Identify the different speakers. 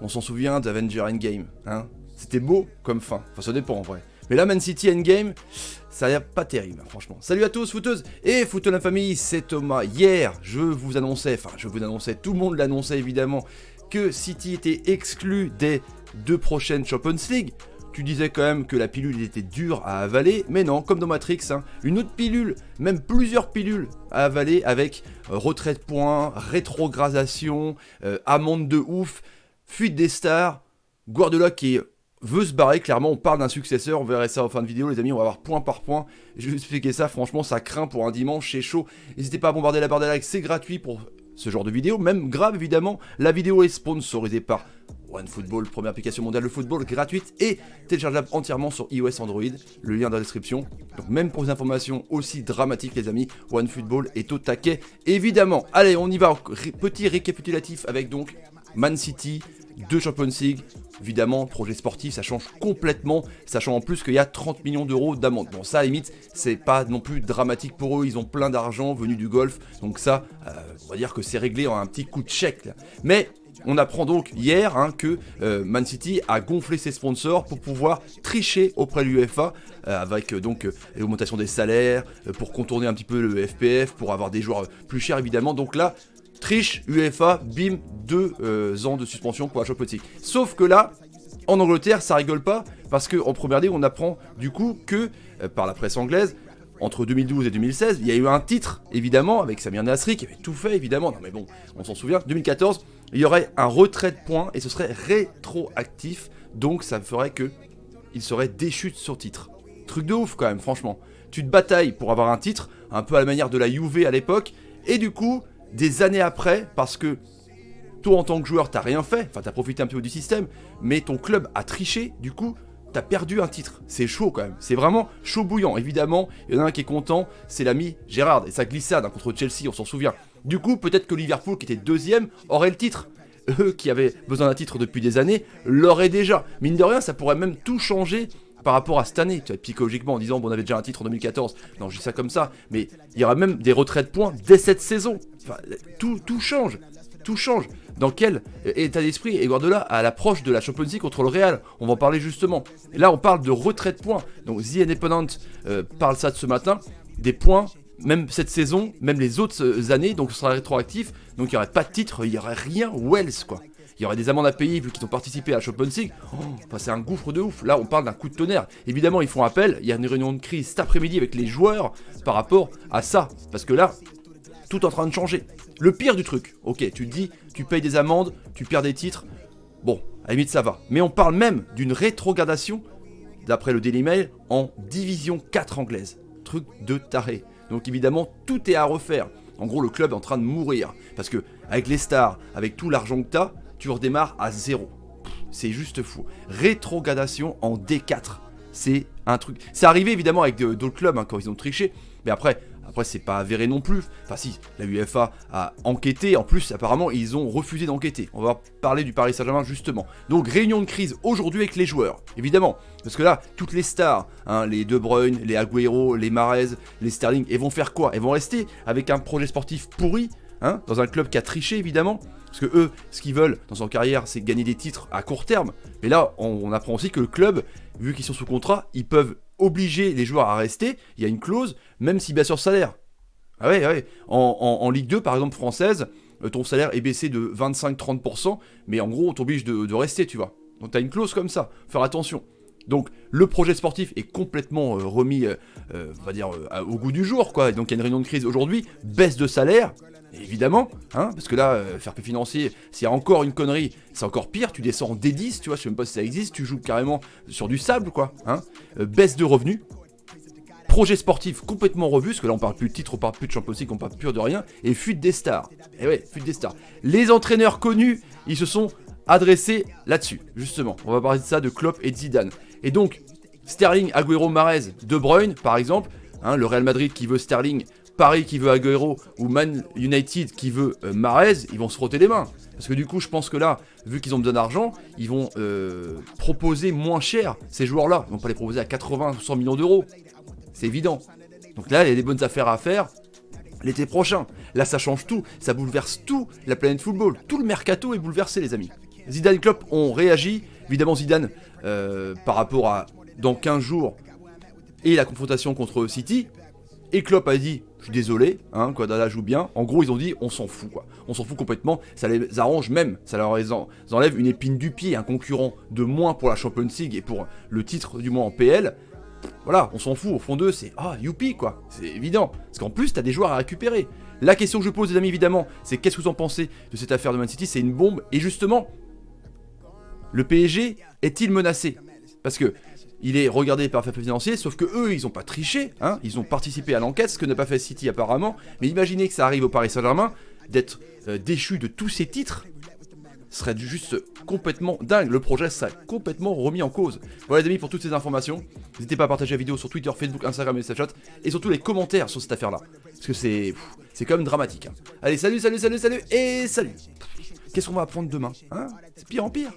Speaker 1: on s'en souvient d'Avenger Endgame, hein. C'était beau comme fin, enfin ça dépend en vrai. Mais là, Man City Endgame, ça n'a pas terrible, franchement. Salut à tous, footeuses et footeux la famille, c'est Thomas. Hier, je vous annonçais, tout le monde l'annonçait évidemment, que City était exclu des 2 prochaines Champions League. Tu disais quand même que la pilule était dure à avaler, mais non, comme dans Matrix, hein, une autre pilule, même plusieurs pilules à avaler avec retrait de points, rétrogradation, amende de ouf, fuite des stars, Guardiola qui veut se barrer, clairement, on parle d'un successeur, on verra ça en fin de vidéo les amis, on va voir point par point, je vais vous expliquer ça, franchement ça craint pour un dimanche, c'est chaud, n'hésitez pas à bombarder la barre des likes, c'est gratuit pour ce genre de vidéo, même grave évidemment, la vidéo est sponsorisée par OneFootball, première application mondiale de football gratuite et téléchargeable entièrement sur iOS Android, le lien dans la description. Donc même pour des informations aussi dramatiques les amis, OneFootball est au taquet évidemment. Allez on y va, petit récapitulatif avec donc Man City, 2 Champions League, évidemment projet sportif ça change complètement, sachant en plus qu'il y a 30 millions d'euros d'amende. Bon ça à la limite c'est pas non plus dramatique pour eux, ils ont plein d'argent venu du golf, donc ça on va dire que c'est réglé en un petit coup de chèque là. Mais on apprend donc hier que Man City a gonflé ses sponsors pour pouvoir tricher auprès de l'UEFA avec donc l'augmentation des salaires, pour contourner un petit peu le FPF, pour avoir des joueurs plus chers évidemment. Donc là, triche, UEFA, bim, 2 ans de suspension pour la Champions League. Sauf que là, en Angleterre, ça rigole pas, parce qu'en première ligue, on apprend du coup que, par la presse anglaise, entre 2012 et 2016, il y a eu un titre, évidemment, avec Samir Nasri, qui avait tout fait, évidemment, non mais bon, on s'en souvient, 2014, il y aurait un retrait de points, et ce serait rétroactif, donc ça ferait que il serait déchu de son titre. Truc de ouf quand même, franchement. Tu te batailles pour avoir un titre, un peu à la manière de la Juve à l'époque, et du coup, des années après, parce que toi en tant que joueur, t'as rien fait, enfin t'as profité un petit peu du système, mais ton club a triché, du coup, t'as perdu un titre. C'est chaud quand même, c'est vraiment chaud bouillant. Évidemment, il y en a un qui est content, c'est l'ami Gérard, et sa glissade contre Chelsea, on s'en souvient. Du coup, peut-être que Liverpool, qui était 2ème, aurait le titre. Eux qui avaient besoin d'un titre depuis des années, l'auraient déjà. Mine de rien, ça pourrait même tout changer par rapport à cette année, tu vois, psychologiquement, en disant bon, on avait déjà un titre en 2014, non je dis ça comme ça, mais il y aura même des retraits de points dès cette saison, enfin, tout change, dans quel état d'esprit est Guardiola à l'approche de la Champions League contre le Real, on va en parler justement, et là on parle de retrait de points, donc The Independent parle ça de ce matin, des points, même cette saison, même les autres années, donc ce sera rétroactif, donc il n'y aurait pas de titre, il n'y aurait rien, Wells quoi. Il y aurait des amendes à payer vu qu'ils ont participé à la Champions League. Enfin, c'est un gouffre de ouf. Là, on parle d'un coup de tonnerre. Évidemment, ils font appel. Il y a une réunion de crise cet après-midi avec les joueurs par rapport à ça. Parce que là, tout est en train de changer. Le pire du truc, ok, tu te dis, tu payes des amendes, tu perds des titres. Bon, à la limite, ça va. Mais on parle même d'une rétrogradation, d'après le Daily Mail, en division 4 anglaise. Truc de taré. Donc évidemment, tout est à refaire. En gros, le club est en train de mourir. Parce que, avec les stars, avec tout l'argent que t'as, tu redémarres à 0. C'est juste fou. Rétrogradation en D4. C'est un truc. C'est arrivé évidemment avec d'autres clubs quand ils ont triché. Mais après c'est pas avéré non plus. Enfin si, la UEFA a enquêté. En plus, apparemment, ils ont refusé d'enquêter. On va parler du Paris Saint-Germain justement. Donc réunion de crise aujourd'hui avec les joueurs. Évidemment. Parce que là, toutes les stars, les De Bruyne, les Agüero, les Mahrez, les Sterling, elles vont faire quoi? Elles vont rester avec un projet sportif pourri, dans un club qui a triché évidemment. Parce que eux, ce qu'ils veulent dans leur carrière, c'est gagner des titres à court terme. Mais là, on apprend aussi que le club, vu qu'ils sont sous contrat, ils peuvent obliger les joueurs à rester. Il y a une clause, même s'ils baissent leur salaire. Ah ouais. En Ligue 2, par exemple, française, ton salaire est baissé de 25-30%, mais en gros, on t'oblige de rester, tu vois. Donc t'as une clause comme ça, faire attention. Donc le projet sportif est complètement remis, on va dire, au goût du jour, quoi. Et donc il y a une réunion de crise aujourd'hui, baisse de salaire, évidemment, parce que là, fair play financier, s'il y a encore une connerie, c'est encore pire, tu descends en D10, tu vois, je sais même pas si ça existe, tu joues carrément sur du sable, quoi, baisse de revenus, projet sportif complètement revu, parce que là on parle plus de titre, on parle plus de Champions League, on parle plus de rien, et fuite des stars, et ouais, fuite des stars. Les entraîneurs connus, ils se sont adressés là-dessus, justement, on va parler de ça, de Klopp et de Zidane. Et donc, Sterling, Agüero, Mahrez, De Bruyne, par exemple, le Real Madrid qui veut Sterling, Paris qui veut Agüero, ou Man United qui veut Mahrez, ils vont se frotter les mains. Parce que du coup, je pense que là, vu qu'ils ont besoin d'argent, ils vont proposer moins cher ces joueurs-là. Ils vont pas les proposer à 80 ou 100 millions d'euros. C'est évident. Donc là, il y a des bonnes affaires à faire l'été prochain. Là, ça change tout, ça bouleverse tout, la planète football. Tout le mercato est bouleversé, les amis. Zidane et Klopp ont réagi. Évidemment, Zidane, par rapport à dans 15 jours et la confrontation contre City. Et Klopp a dit, je suis désolé, hein, Guardiola joue bien. En gros, ils ont dit, on s'en fout, quoi. On s'en fout complètement. Ça les arrange même. Ça leur enlève une épine du pied, un concurrent de moins pour la Champions League et pour le titre du moins en PL. Voilà, on s'en fout. Au fond d'eux, c'est youpi, quoi. C'est évident. Parce qu'en plus, t'as des joueurs à récupérer. La question que je pose, les amis, évidemment, c'est qu'est-ce que vous en pensez de cette affaire de Man City? C'est une bombe. Et justement, le PSG est-il menacé? Parce que il est regardé par faits financiers, sauf que eux, ils n'ont pas triché, hein, ils ont participé à l'enquête, ce que n'a pas fait City apparemment. Mais imaginez que ça arrive au Paris Saint-Germain, d'être déchu de tous ses titres, ce serait juste complètement dingue. Le projet serait complètement remis en cause. Voilà les amis, pour toutes ces informations, n'hésitez pas à partager la vidéo sur Twitter, Facebook, Instagram et Snapchat, et surtout les commentaires sur cette affaire-là. Parce que c'est quand même dramatique. Hein. Allez, salut, et salut. Qu'est-ce qu'on va apprendre demain, hein? C'est pire en pire.